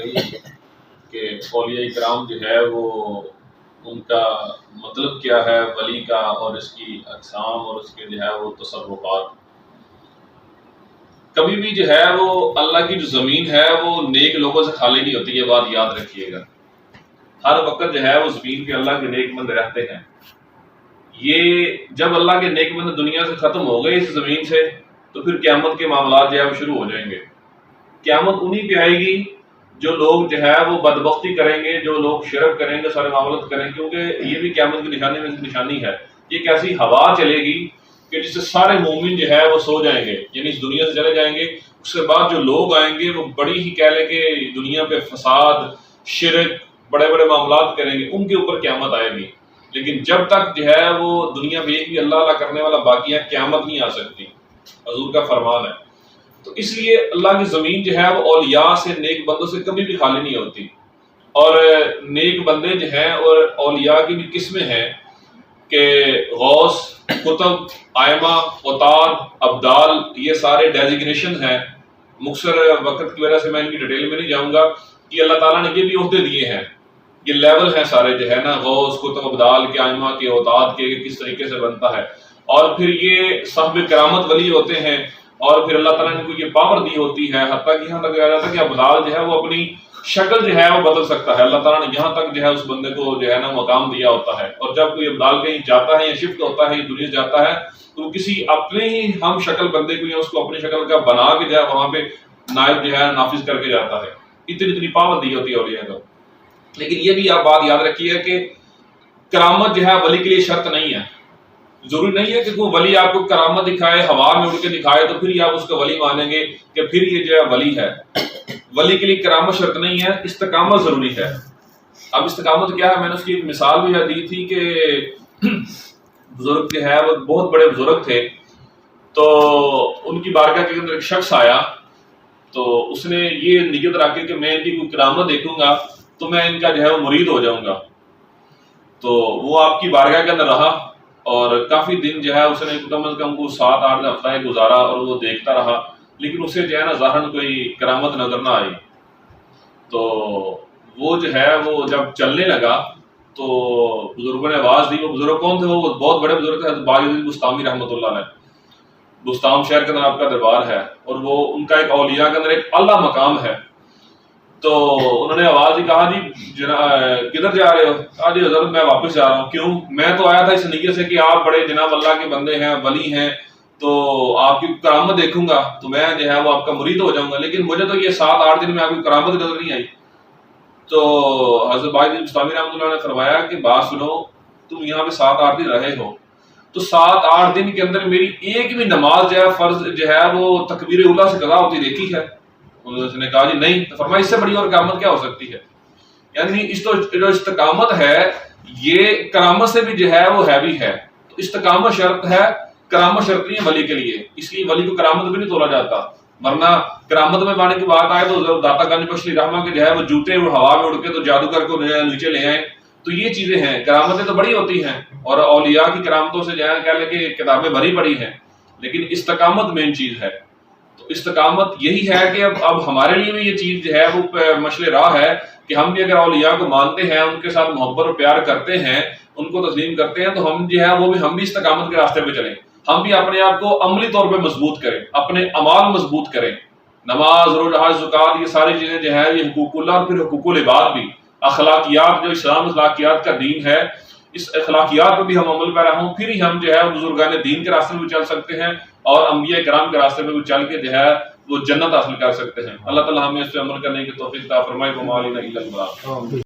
گئی کہ اولیاء کرام جو ہے وہ ان کا مطلب کیا ہے ولی کا، اور اس کی اقسام اور اس کے جو ہے وہ تصرفات. کبھی بھی جو ہے وہ اللہ کی جو زمین ہے وہ نیک لوگوں سے خالی نہیں ہوتی، یہ بات یاد رکھیے گا. ہر وقت جو ہے وہ زمین پہ اللہ کے نیک بندے رہتے ہیں. یہ جب اللہ کے نیک بندے دنیا سے ختم ہو گئے اس زمین سے، تو پھر قیامت کے معاملات جو ہے وہ شروع ہو جائیں گے. قیامت انہی پہ آئے گی جو لوگ جو ہے وہ بدبختی کریں گے، جو لوگ شرک کریں گے، سارے معاملات کریں گے، کیونکہ یہ بھی قیامت کی نشانی میں سے نشانی ہے. ایک ایسی ہوا چلے گی کہ جس سے سارے مومن جو ہے وہ سو جائیں گے، یعنی اس دنیا سے چلے جائیں گے. اس کے بعد جو لوگ آئیں گے وہ بڑی ہی کہہ لیں کہ دنیا پہ فساد، شرک، بڑے بڑے معاملات کریں گے، ان کے اوپر قیامت آئے گی. لیکن جب تک جو ہے وہ دنیا میں ایک بھی اللہ اللہ کرنے والا باقی ہے، قیامت نہیں آ سکتی. حضور کا فرمان ہے. تو اس لیے اللہ کی زمین جو ہے وہ اولیاء سے، نیک بندوں سے کبھی بھی خالی نہیں ہوتی. اور نیک بندے جو ہیں اور اولیاء کی بھی قسمیں ہیں کہ غوث، قطب، ائمہ، اوتاد، ابدال، یہ سارے ڈیزیگنیشن ہیں. مختصر وقت کی وجہ سے میں ان کی ڈیٹیل میں نہیں جاؤں گا کہ اللہ تعالیٰ نے یہ بھی عہدے دیے ہیں. یہ لیول ہیں سارے جو ہے نا، غوث، قطب، ابدال کے، ائمہ کے، اوتاد کے، کس طریقے سے بنتا ہے. اور پھر یہ صاحب کرامت ولی ہوتے ہیں، اور پھر اللہ تعالیٰ نے کو یہ پاور دی ہوتی ہے، حتیٰ کہ یہاں تک کہا جاتا ہے کہ ابدال جو ہے وہ اپنی شکل جو ہے وہ بدل سکتا ہے. اللہ تعالیٰ نے یہاں تک جو ہے اس بندے کو جو ہے نا مقام دیا ہوتا ہے. اور جب کوئی ابدال کہیں جاتا ہے یا شفٹ ہوتا ہے یا دنیا سے جاتا ہے، تو کسی اپنے ہی ہم شکل بندے کو یا اس کو اپنی شکل کا بنا کے جو ہے وہاں پہ نائب جو ہے نافذ کر کے جاتا ہے. اتنی پاور دی ہوتی ہے اولیاء کو. لیکن یہ بھی آپ بات یاد رکھیے کہ کرامت جو ہے ولی کے لیے شرط نہیں ہے. ضروری نہیں ہے کہ کوئی ولی آپ کو کرامت دکھائے، ہوا میں اڑ کے دکھائے تو پھر ہی آپ اس کو ولی مانیں گے کہ پھر یہ جو ہے ولی ہے. ولی کے لیے کرامت شرط نہیں ہے، استقامت ضروری ہے. اب استقامت کیا ہے؟ میں نے اس کی ایک مثال بھی دی تھی کہ بزرگ جو ہے وہ بہت بڑے بزرگ تھے، تو ان کی بارگاہ کے اندر ایک شخص آیا، تو اس نے یہ نیت رکھی کہ میں ان کی کوئی کرامت دیکھوں گا تو میں ان کا جو ہے وہ مرید ہو جاؤں گا. تو وہ آپ کی بارگاہ کے اندر رہا اور کافی دن جو ہے اس نے کم از کم کو 7-8 ہفتہ گزارا، اور وہ دیکھتا رہا، لیکن اسے جو ہے نا ظاہراً کوئی کرامت نظر نہ آئی. تو وہ جو ہے وہ جب چلنے لگا تو بزرگوں نے آواز دی. وہ بزرگ کون تھے؟ وہ بہت بڑے بزرگ تھے، حضرت باقی الدین بستامی رحمۃ اللہ علیہ. بستام شہر کے اندر آپ کا دربار ہے، اور وہ ان کا ایک اولیاء کے اندر ایک اعلیٰ مقام ہے. تو انہوں نے آواز ہی کہا، جی کدھر جا رہے ہو؟ کہا جی حضرت میں واپس جا رہا ہوں. کیوں؟ میں تو آیا تھا اس نیت سے کہ آپ بڑے جناب اللہ کے بندے ہیں، ولی ہیں، تو آپ کی کرامت دیکھوں گا تو میں جو ہے وہ آپ کا مرید ہو جاؤں گا، لیکن مجھے تو یہ 7-8 دن میں آپ کی کرامت نظر نہیں آئی. تو حضرت باقی بستامی رحمۃ اللہ نے فرمایا کہ بات سنو، تم یہاں پہ 7-8 دن رہے ہو، تو 7-8 دن کے اندر میری ایک بھی نماز جو ہے فرض جو ہے وہ تکبیر اولیٰ سے قضا ہوتی دیکھی ہے؟ انہوں نے کہا جی نہیں. تو فرمایا اس سے بڑی اور کرامت کیا ہو سکتی ہے؟ یعنی اس تو جو استقامت ہے یہ کرامت سے بھی جو ہے وہ ہیوی ہے. تو استقامت شرط ہے، کرامت شرط نہیں ہے ولی کے لیے. اس لیے ولی کو کرامت بھی نہیں تولا جاتا، ورنہ کرامت میں پانے کی بات آئے تو داتا گنج بخش علیہ رحمہ کے جو ہے وہ جوتے ہوا میں اڑ کے تو جادو کر کے نیچے لے آئے. تو یہ چیزیں ہیں، کرامتیں تو بڑی ہوتی ہیں، اور اولیاء کی کرامتوں سے جو ہے کہہ لیں کہ کتابیں بھری پڑی ہیں، لیکن استقامت مین چیز ہے. تو استقامت یہی ہے کہ اب ہمارے لیے بھی یہ چیز جو ہے وہ مشعل راہ ہے کہ ہم بھی اگر اولیاء کو مانتے ہیں، ان کے ساتھ محبت اور پیار کرتے ہیں، ان کو تسلیم کرتے ہیں، تو ہم جو ہے وہ بھی ہم بھی استقامت کے راستے پہ چلیں. ہم بھی اپنے آپ کو عملی طور پہ مضبوط کریں، اپنے اعمال مضبوط کریں. نماز، روزہ، حج، زکوٰۃ، یہ ساری چیزیں جو ہے یہ حقوق اللہ اور پھر حقوق العباد بھی، اخلاقیات، جو اسلام اخلاقیات کا دین ہے، اس اخلاقیات پہ بھی ہم عمل پیرا ہوں، پھر ہی ہم جو ہے بزرگان دین کے راستے میں بھی چل سکتے ہیں اور انبیاء کرام کے راستے میں بھی چل کے جو ہے وہ جنت حاصل کر سکتے ہیں. اللہ تعالیٰ ہمیں اس پہ عمل کرنے کی توفیق عطا فرمائے. وما علینا الا البلاغ.